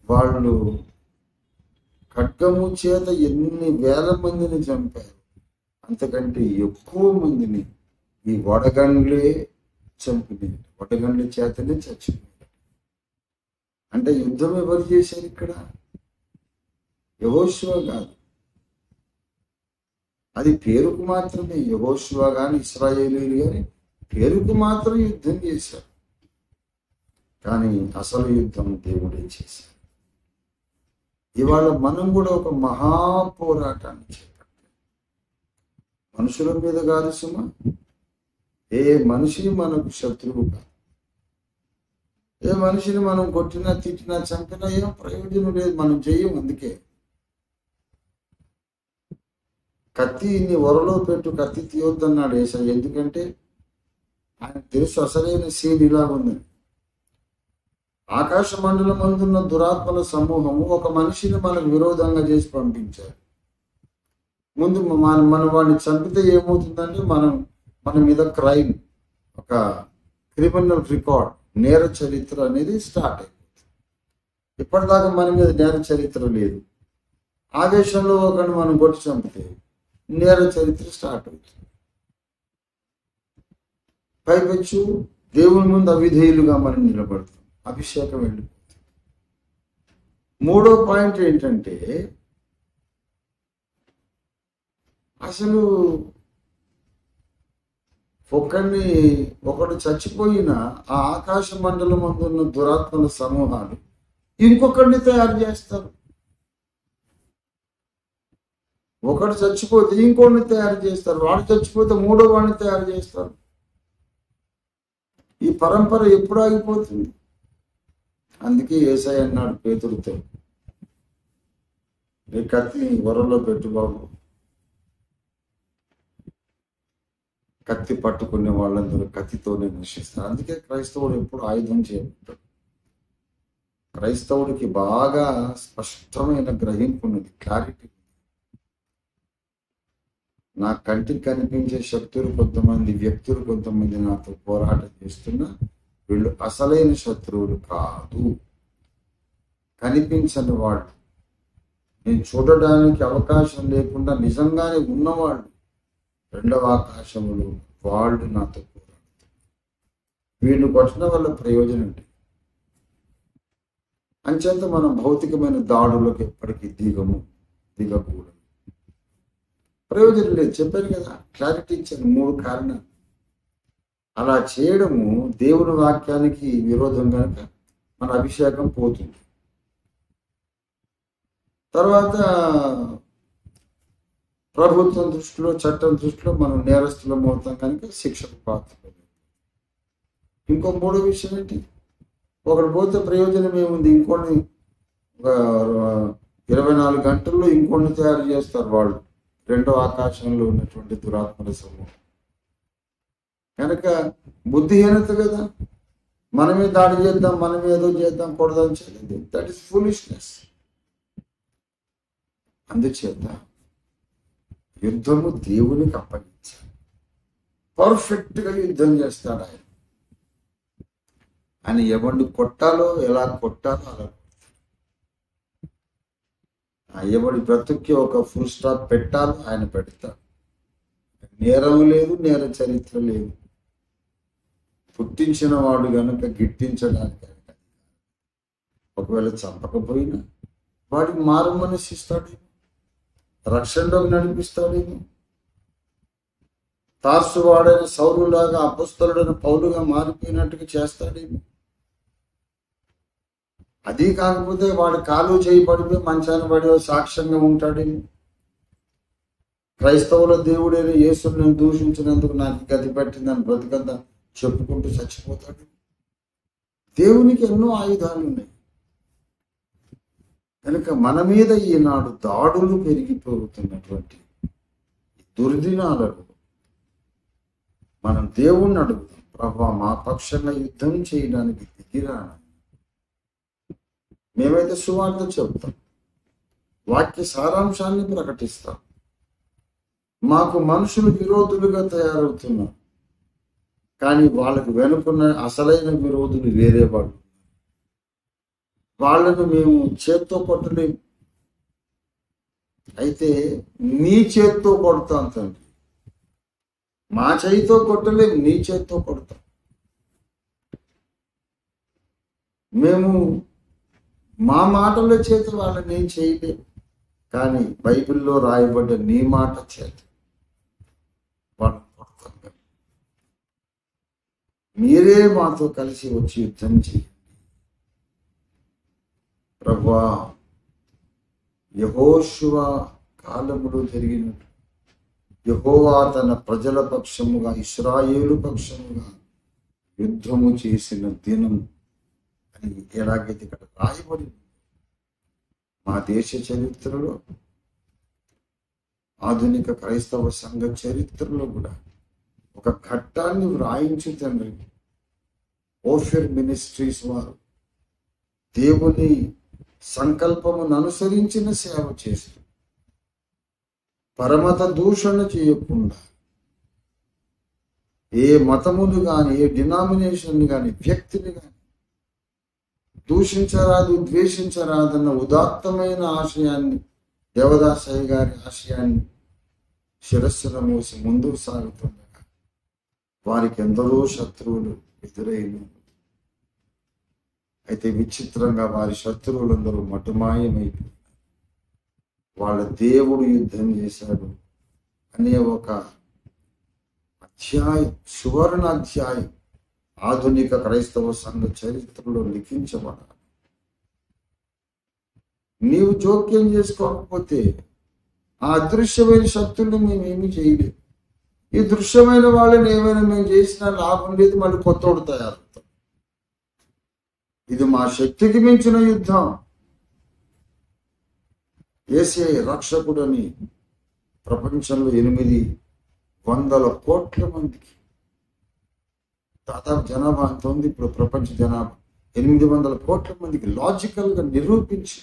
వాళ్ళు ఖడ్గము చేత ఎన్ని వేల మందిని చంపారు. అంతకంటే ఎక్కువ మందిని ఈ వడగండ్లే చంపినాయి. వడగండ్ల చేతనే చచ్చిపోయారు. అంటే యుద్ధం ఎవరు చేశారు ఇక్కడ? యెహోషువ కాదు, అది పేరుకు మాత్రమే. యెహోషువ కానీ ఇశ్రాయేలీయులు కానీ పేరుకు మాత్రం యుద్ధం చేశారు, కానీ అసలు యుద్ధం దేవుడే చేశారు. ఇవాళ మనం కూడా ఒక మహాపోరాటాన్ని చేపట్టాం. మనుషుల మీద కాదు సుమా, ఏ మనిషి మనకు శత్రువు కాదు. ఏ మనిషిని మనం కొట్టినా తిట్టినా చంపినా ఏం ప్రయోజనం లేదు, మనం చెయ్యం. అందుకే కత్తిని ఒరలో పెట్టు, కత్తి తీయొద్దన్నాడు యేసయ్య. ఎందుకంటే ఆయన తెలుసు అసలైన సీన్ ఇలా ఉందని. ఆకాశ మండలం అందున్న దురాత్మల సమూహము ఒక మనిషిని మనకు విరోధంగా చేసి పంపించారు. ముందు మనం వాడిని చంపితే ఏమవుతుందంటే మన మీద క్రైమ్, ఒక క్రిమినల్ రికార్డ్, నేర చరిత్ర అనేది స్టార్ట్ అయిపోతుంది. ఇప్పటిదాకా మన మీద నేర చరిత్ర లేదు. ఆవేశంలో ఒకరిని మనం కొట్టి చంపితే నేర చరిత్ర స్టార్ట్ అవుతుంది. పైపెచ్చు దేవుని ముందు అవిధేయులుగా మనం నిలబడతాం. అభిషేకం వెళ్ళిపోతుంది. 3వ పాయింట్ ఏంటంటే అసలు ఒకడు చచ్చిపోయిన ఆ ఆకాశ మండలం అందున్న దురాత్మల సమూహాలు ఇంకొకరిని తయారు చేస్తారు. ఒకడు చచ్చిపోతే ఇంకోడిని తయారు చేస్తారు. వాడు చచ్చిపోతే 3వ వాడిని తయారు చేస్తారు. ఈ పరంపర ఎప్పుడు ఆగిపోతుంది? అందుకే యేసయ్య అన్నాడు పేతురుతో, నీ కత్తి వరలో పెట్టు బాబు. కత్తి పట్టుకునే వాళ్ళందరూ కత్తితోనే నశిస్తారు. అందుకే క్రైస్తవుడు ఎప్పుడు ఆయుధం చేయబడ్డాడు. క్రైస్తవుడికి బాగా స్పష్టమైన గ్రహింపు ఉన్నది, క్లారిటీ. నా కంటికి కనిపించే శక్తులు కొంతమంది, వ్యక్తులు కొంతమంది నాతో పోరాటం చేస్తున్నా వీళ్ళు అసలైన శత్రువులు కాదు. కనిపించని వాళ్ళు, నేను చూడడానికి అవకాశం లేకుండా నిజంగానే ఉన్నవాళ్ళు, 2వ ఆకాశములు, వాళ్ళు నాతో పోరాడుతారు. వీళ్ళు కొట్టిన వల్ల ప్రయోజనం ఏంటి? అంచేత మనం భౌతికమైన దాడులకు ఎప్పటికీ దిగకూడదు. ప్రయోజనం లేదు. చెప్పాను కదా, క్లారిటీ ఇచ్చాను. 3 కారణాలు. అలా చేయడము దేవుని వాక్యానికి విరోధం కనుక మన అభిషేకం పోతుంది. తర్వాత ప్రభుత్వం దృష్టిలో, చట్టం దృష్టిలో మనం నేరస్తులం అవుతాం కనుక శిక్షకు పాత్ర. ఇంకో 3వ విషయం ఏంటి? ఒకటి పోతే ప్రయోజనం ఏముంది? ఇంకోని 24 గంటల్లో ఇంకోని తయారు చేస్తారు వాళ్ళు. రెండో ఆకాశంలో ఉన్నటువంటి దురాత్మల సమూహం. కనుక బుద్ధిహీనత కదా, మనమే దాడి చేద్దాం, మనమే ఏదో చేద్దాం, కొడదాం చేయలేదు. That is foolishness. అందుచేత యుద్ధము దేవునికి అప్పగించాలి. పర్ఫెక్ట్గా యుద్ధం చేస్తాడు ఆయన. ఆయన ఎవరిని కొట్టాలో, ఎలా కొట్టాలో అలా ఎవడి బ్రతుక్కి ఒక ఫుల్ స్టాప్ పెట్టాలో ఆయన పెడతాడు. నేరం లేదు, నేర చరిత్ర లేదు. పుట్టించిన వాడు గనుక గిట్టించడానికి ఒకవేళ చంపకపోయినా వాడికి మారు మనసు ఇస్తాడేమో, రక్షణలోకి నడిపిస్తాడేమో. తార్సు వాడైన సౌలులాగా అపొస్తలుడైన పౌలుగా మారిపోయినట్టుగా చేస్తాడేమో. అది కాకపోతే వాడు కాలు చేయి పడిపోయి మంచాన పడి సాక్ష్యంగా ఉంటాడేమో. క్రైస్తవుల దేవుడైన యేసుని నేను దూషించినందుకు నాకు గతి పెట్టిందని బ్రతికంతా చెప్పుకుంటూ చచ్చిపోతాడు. దేవునికి ఎన్నో ఆయుధాలు ఉన్నాయి. కనుక మన మీద ఈనాడు దాడులు పెరిగిపోతున్నటువంటి దుర్దినాలలో మనం దేవుణ్ణి అడుగుదాం, ప్రభా మా పక్షంగా యుద్ధం చేయడానికి దిగిరాను. మేమైతే సువార్త చెప్తాం, వాక్య సారాంశాన్ని ప్రకటిస్తాం. మాకు మనుషులు విరోధులుగా తయారవుతున్నారు, కానీ వాళ్ళకు వెనుకున్న అసలైన విరోధులు వేరే వాళ్ళు. వాళ్ళను మేము చేత్తో కొట్టలేము. అయితే నీ చేత్తో కొడతాం తండ్రి. మా చేయితో కొట్టలేము, నీ చేత్తో కొడతాం. మేము మా మాటల చేత వాళ్ళని ఏం చేయలేము, కానీ బైబిల్లో రాయబడ్డ నీ మాట చేత వాళ్ళని కొడతాం. మీరే మాతో కలిసి వచ్చి యుద్ధం చేయండి. ప్రభువా, యెహోషువ కాలములో జరిగినట్టు యెహోవా తన ప్రజల పక్షముగా, ఇశ్రాయేలు పక్షముగా యుద్ధము చేసిన దినం అని ఎలాగైతే ఇక్కడ రాయబడి మా దేశ చరిత్రలో, ఆధునిక క్రైస్తవ సంఘ చరిత్రలో కూడా ఒక ఘట్టాన్ని వ్రాయించు తండ్రి. ఓఫిర్ మినిస్ట్రీస్ వారు దేవుని సంకల్పమును అనుసరించిన సేవ చేస్తూ పరమత దూషణ చేయకుండా, ఏ మతమును కానీ, ఏ డినామినేషన్ కానీ, వ్యక్తిని కానీ దూషించరాదు, ద్వేషించరాదన్న ఉదాత్తమైన ఆశయాన్ని, దేవదాసయ్య గారి ఆశయాన్ని శిరస్సున మోసి ముందుకు సాగుతుండగా వారికి ఎందరో శత్రువులు ఎదురైన. అయితే విచిత్రంగా వారి శత్రువులందరూ మటుమాయమైపోయి వాళ్ళ దేవుడు యుద్ధం చేశాడు అనే ఒక అధ్యాయం, సువర్ణ అధ్యాయం ఆధునిక క్రైస్తవ సంఘ చరిత్రలో లిఖించబడాలి. నీవు జోక్యం చేసుకోకపోతే ఆ అదృశ్యమైన శక్తుల్ని మేమేమి చేయలేము. ఈ దృశ్యమైన వాళ్ళని ఏమైనా మేము చేసినా లాభం లేదు, మళ్ళీ కొత్తోడు తయారవుతాం. ఇది మా శక్తికి మించిన యుద్ధం. యేసయ్య రక్షకుడని ప్రపంచంలో 800 కోట్ల మందికి, దాదాపు జనాభా అంత ఉంది ఇప్పుడు, ప్రపంచ జనాభా 800 కోట్ల మందికి లాజికల్గా నిరూపించి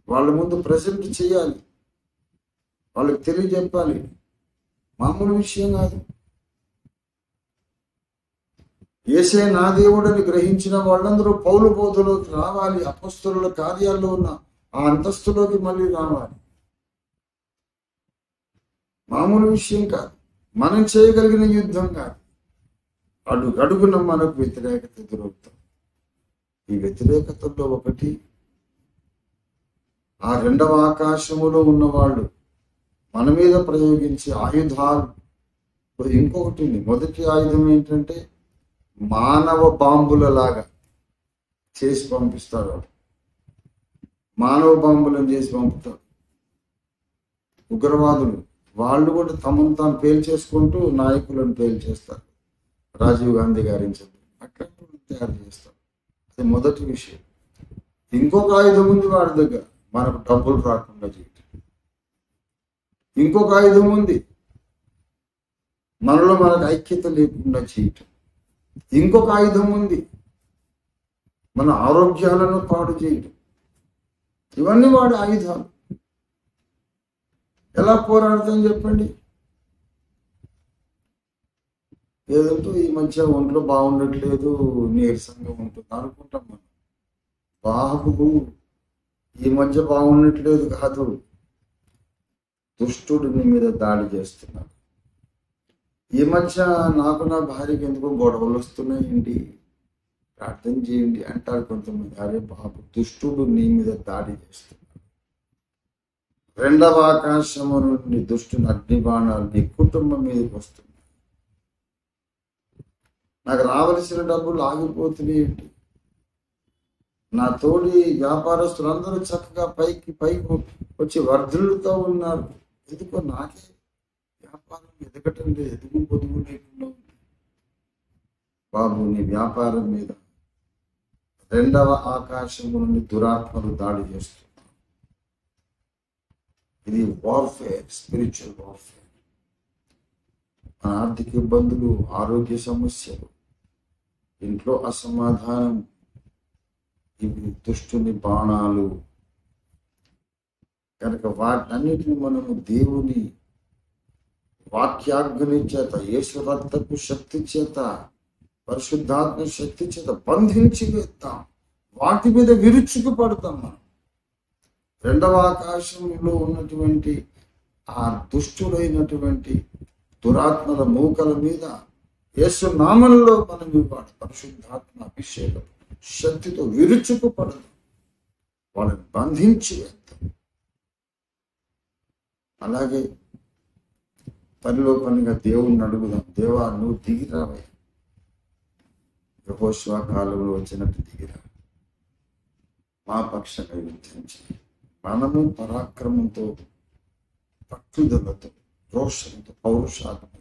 వాళ్ళ ముందు ప్రజెంట్ చేయాలి, వాళ్ళకి తెలియజెప్పాలి. మామూలు విషయం కాదు. యేసయ్య నా దేవుడని గ్రహించిన వాళ్ళందరూ పౌలు బోధలోకి రావాలి, అపొస్తలుల కార్యాల్లో ఉన్న ఆ అంతస్తులోకి మళ్ళీ రావాలి. మామూలు విషయం కాదు, మనం చేయగలిగిన యుద్ధం కాదు. అడుగడుగున మనకు వ్యతిరేకత ఎదురవుతాం. ఈ వ్యతిరేకతల్లో ఒకటి, ఆ రెండవ ఆకాశములో ఉన్నవాళ్ళు మన మీద ప్రయోగించే ఆయుధాలు. ఇంకొకటి, మొదటి ఆయుధం ఏంటంటే మానవ బాంబులలాగా చేసి పంపిస్తారు. మానవ బాంబులను చేసి పంపుతారు ఉగ్రవాదులు. వాళ్ళు కూడా తమను తాను పేల్చేసుకుంటూ నాయకులను పేల్చేస్తారు. రాజీవ్ గాంధీ గారిని చెప్పి అట్లాంటి తయారు చేస్తారు. అది మొదటి విషయం. ఇంకొక ఆయుధం ఉంది వాడి దగ్గర, మనకు డబ్బులు రాకుండా చేయటం. ఇంకొక ఆయుధం ఉంది, మనలో మనకు ఐక్యత లేకుండా చేయటం. ఇంకొక ఆయుధం ఉంది, మన ఆరోగ్యాలను పాడు చేయటం. ఇవన్నీ వాడి ఆయుధాలు. ఎలా పోరాడతాం చెప్పండి? ఏదంటూ ఈ మధ్య ఒంట్లో బాగుండట్లేదు, నీరసంగా ఉంటుంది అనుకుంటాం మనం. బాబు ఈ మధ్య బాగుండట్లేదు కాదు, దుష్టుడు నీ మీద దాడి చేస్తున్నాడు. ఈ మధ్య నాకు నా భార్యకి ఎందుకో గొడవలు వస్తున్నాయండి, ప్రార్థన చేయండి అంటారు కొంతమంది. అరే బాబు, దుష్టుడు నీ మీద దాడి చేస్తున్నాడు. రెండవ ఆకాశము నుండి దుష్టుని అగ్ని బాణాలు నీ కుటుంబం మీదకి వస్తుంది. నాకు రావలసిన డబ్బులు ఆగిపోతున్నాయండి, నా తోడి వ్యాపారస్తులు అందరూ చక్కగా పైకి వచ్చి వర్ధులతో ఉన్నారు, ఎందుకో నాకే వ్యాపారం ఎదగటం లేదు, ఎదుగు పొదుగు లేకుండా ఉంది. బాబు, నీ వ్యాపారం మీద రెండవ ఆకాశము నుండి దురాత్మలు దాడి చేస్తున్నారు. ఇది వార్ఫేర్, స్పిరిచువల్ వార్ఫేర్. మన ఆర్థిక ఇబ్బందులు, ఆరోగ్య సమస్యలు, ఇంట్లో అసమాధానం, ఇవి దుష్టుని బాణాలు. కనుక వాటన్నిటిని మనము దేవుని వాక్యాగ్ని చేత, యేసు రక్తపు శక్తి చేత, పరిశుద్ధాత్మ శక్తి చేత బంధించి వేద్దాం. వాటి మీద విరుచుకు పడతాం మనం. రెండవ ఆకాశంలో ఉన్నటువంటి ఆ దుష్టుడైనటువంటి దురాత్మల మూకల మీద యేసు నామంలో మనం ఇవ్వాలి పరిశుద్ధాత్మ అభిషేకం శక్తితో విరుచుకు పడదు, వాళ్ళని బంధించి వేద్దాం. అలాగే పనిలో పనిగా దేవుణ్ణి అడుగుదాం, దేవా నువ్వు దిగిరావే. యెహోషువ కాలంలో వచ్చినట్టు దిగిరా, మా పక్షంగా యుద్ధం చేయి. మనము పరాక్రమంతో, పట్టుదలతో, రోషంతో, పౌరుషాత్మతో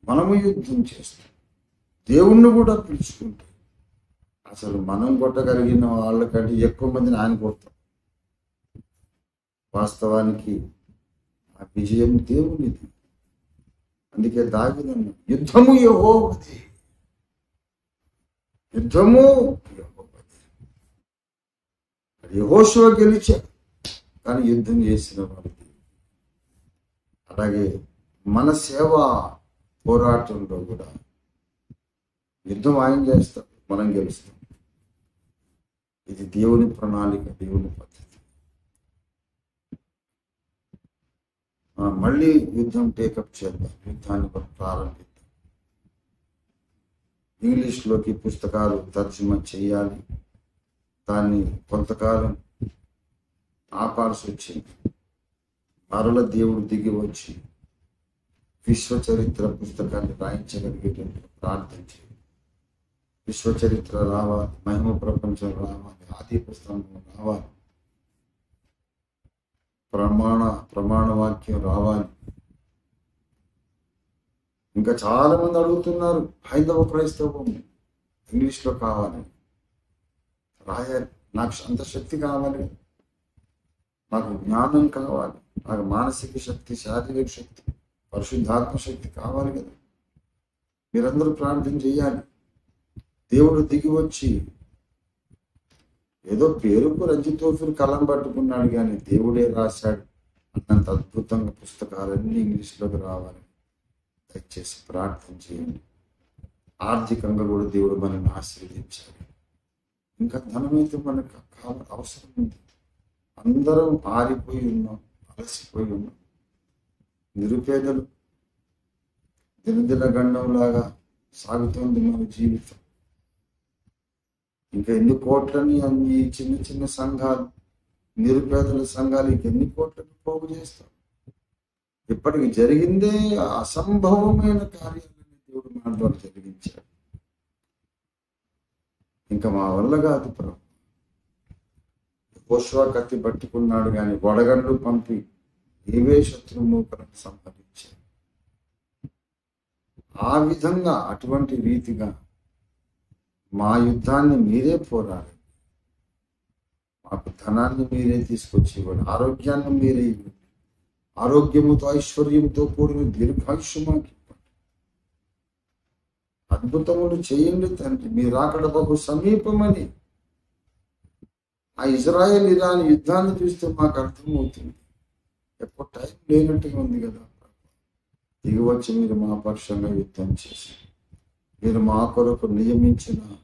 మనము యుద్ధం చేస్తాం. దేవుణ్ణి కూడా పిలుచుకుంటాం. అసలు మనం కొట్టగలిగిన వాళ్ళకంటే ఎక్కువ మందిని ఆయన కొడతాం. వాస్తవానికి ఆ విజయం దేవునిది. అందుకే దావీదు యుద్ధము యెహోవాది, యుద్ధము యెహోవాది. యెహోషువ గెలిచాడు, కానీ యుద్ధం చేసిన వాడికి. అలాగే మన సేవ పోరాటంలో కూడా యుద్ధం ఆయన చేస్తాం, మనం గెలుస్తాం. ఇది దేవుని ప్రణాళిక, దేవుని పద్ధతి. మళ్ళీ యుద్ధం టేకప్ చేద్దాం, యుద్ధాన్ని ప్రారంభిద్దాం. ఇంగ్లీష్లోకి పుస్తకాలు తర్జుమా చేయాలి, దాన్ని కొంతకాలం ఆపాల్సి వచ్చింది. మరల దేవుడు దిగి వచ్చి విశ్వచరిత్ర పుస్తకాన్ని రాయించగలిగేటువంటి ప్రార్థన చేయాలి. విశ్వచరిత్ర రావాలి, మహిమ ప్రపంచం రావాలి, ఆది పుస్తకం రావాలి, ప్రమాణ వాక్యం రావాలి. ఇంకా చాలా మంది అడుగుతున్నారు, హైందవ క్రైస్తవం ఇంగ్లీష్లో కావాలి, రాయాలి. నాకు అంత శక్తి కావాలి, నాకు జ్ఞానం కావాలి, నాకు మానసిక శక్తి, శారీరక శక్తి, పరిశుద్ధాత్మ శక్తి కావాలి కదా. మీరందరూ ప్రార్థన చేయాలి. దేవుడు దిగి వచ్చి ఏదో పేరుకు రంజితోఫీర్ కలం పట్టుకున్నాడు, కానీ దేవుడే రాశాడు అన్నంత అద్భుతంగా పుస్తకాలన్నీ ఇంగ్లీష్లోకి రావాలి. దయచేసి ప్రార్థన చేయండి. ఆర్థికంగా కూడా దేవుడు మనల్ని ఆశీర్వదించాలి. ఇంకా ధనమైతే మనకు అవసరం ఉంది. అందరం ఆరిపోయి ఉన్నాం, అలసిపోయి ఉన్నాం. నిరుపేదలు, దినదిన గండంలాగా సాగుతోంది మన జీవితం. ఇంకా ఎన్ని కోట్లని అన్ని చిన్న చిన్న సంఘాలు, నిరుపేదల సంఘాలు ఇంకెన్ని కోట్లని పోగు చేస్తాం. ఇప్పటికి జరిగిందే అసంభవమైన కార్యాలను దేవుడు మన ద్వారా జరిగించాడు. ఇంకా మా వల్ల కాదు ప్రభు. యెహోషువ కత్తి పట్టుకున్నాడు, కానీ వడగండ్లు పంపి ఏవే శత్రుమూకలను సంహరించాడు. ఆ విధంగా అటువంటి రీతిగా మా యుద్ధాన్ని మీరే పోరాడండి. మాకు ధనాన్ని మీరే తీసుకొచ్చి ఇవ్వండి, ఆరోగ్యాన్ని మీరే ఇవ్వండి, ఆరోగ్యముతో ఐశ్వర్యంతో కూడిన దీర్ఘాయుష్యు మాకు అద్భుతములు చేయండి తండ్రి. మీరు రాకడ బహు సమీపమని ఆ ఇజ్రాయెల్ ఇరాన్ యుద్ధాన్ని చూస్తే మాకు అర్థమవుతుంది. ఎప్పుడు టైం లేనట్టుగా ఉంది కదా. దిగి వచ్చి మీరు మా పక్షంగా యుద్ధం చేసి మీరు మా కొరకు నియమించిన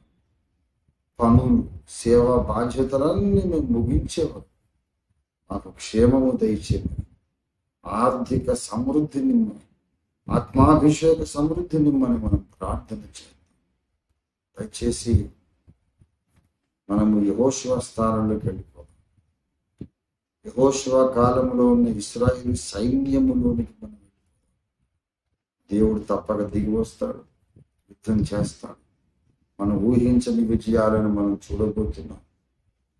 పనులు, సేవా బాధ్యతలన్నీ మేము ముగించేవారు. మాకు క్షేమము దయచేయమని, ఆర్థిక సమృద్ధి నిమ్మని, ఆత్మాభిషేక సమృద్ధి నిమ్మని మనం ప్రార్థన చేయాలి. దయచేసి మనము యెహోషువ స్థానంలోకి వెళ్ళిపోవాలి. యెహోషువ కాలంలో ఉన్న ఇశ్రాయేలు సైన్యములోనికి మనం దేవుడు తప్పక దిగి వస్తాడు, యుద్ధం చేస్తాడు. మనం ఊహించని విజయాలను మనం చూడబోతున్నాం.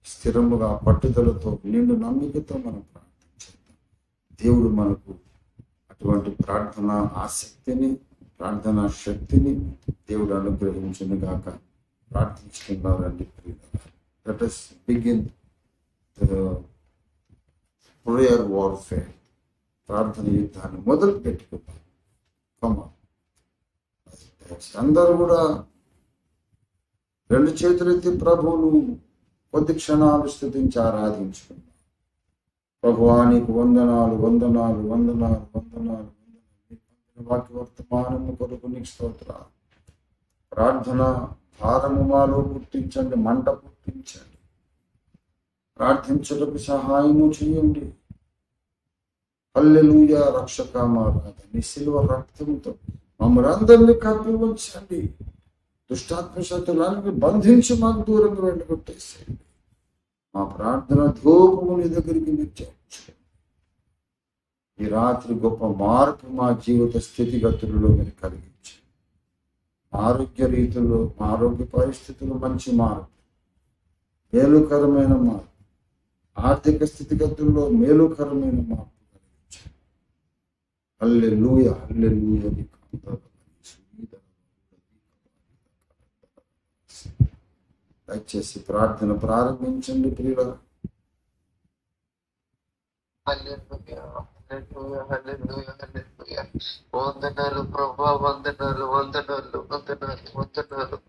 స్థిరముగా పట్టుదలతో నిండు నమ్మికతో మనం ప్రార్థించేద్దాం. దేవుడు మనకు అటువంటి ప్రార్థనా ఆసక్తిని, ప్రార్థనా శక్తిని దేవుడు అనుగ్రహించును గాక. ప్రార్థించుకున్నారండి. Let us begin the prayer warfare. ప్రార్థన యుద్ధాన్ని మొదలు పెట్టుకుందాం. అందరూ కూడా రెండు చేతులెత్తి ప్రభువును కొద్ది క్షణాలు స్తుతించి ఆరాధించుకున్నాం. ప్రభువా నీకు వందనాలు, వందనాలు, వందనాలు, వందనాలు, వందనాలు. వాక్య వర్తమానము కొరకు నీకు స్తోత్రాలు. ప్రార్థన భారము మాలో పుట్టించండి, మంట పుట్టించండి. ప్రార్థించుటకు సహాయము చేయండి. హల్లెలూయా. రక్షకామారాధ నీ శిలువ రక్తంతో మమ్మల్ని అందరినీ కప్పి ఉంచండి. దుష్టాత్మ శక్తులన్నీ బంధించి మాకు దూరంగా వెళ్ళగొట్టేసేయండి. మా ప్రార్థన ధూపము నీ దగ్గరికి మీరు చేర్చుకోండి. ఈ రాత్రి గొప్ప మార్పు మా జీవిత స్థితిగతులలో మీరు కలిగించండి. ఆరోగ్య రీతుల్లో, ఆరోగ్య పరిస్థితులు మంచి మార్పు, మేలుకరమైన మార్పు, ఆర్థిక స్థితిగతుల్లో మేలుకరమైన మార్పు కలిగించండి. హల్లెలూయా, హల్లెలూయా. దయచేసి ప్రార్థన ప్రారంభించండి ప్రియులారా. వందనాలు ప్రభా, వందనాలు, వందనాలు, వందనాలు, వందనాలు.